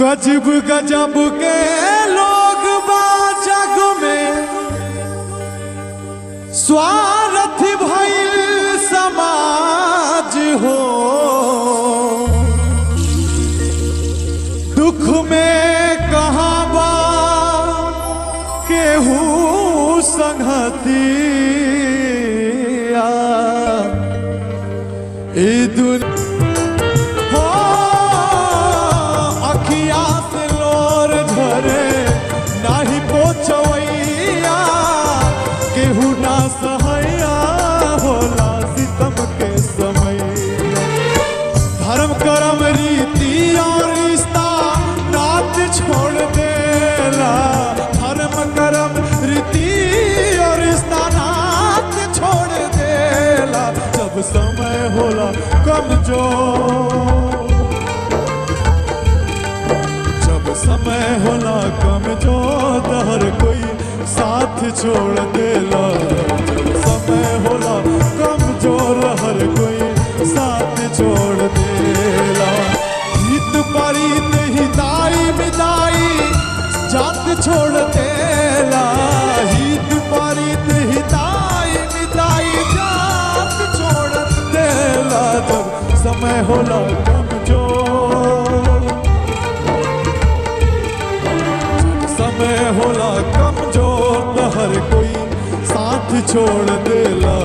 गजब गजब के लोग बा जग में, स्वार्थ भइल समाज हो। दुख में कहाँ बा केहू संगतिया। ई दुनिया सहैया होला सितम के समय। धर्म कर्म रीति और रिश्ता नात छोड़ देला। धर्म कर्म रीति और रिश्ता नात छोड़ देला। जब समय होला कमजोर, जब समय होला कमजोर, हर कोई साथ छोड़ देला। जब समय होला कमजोर, हर कोई साथ छोड़ देला। हित परित हिताई मिताई जात छोड़ देला। हित परित हिताई मिताई जात छोड़ देला। जब समय होला कमजोर, जब समय होला कमजोर, हर कोई साथ छोड़ देला।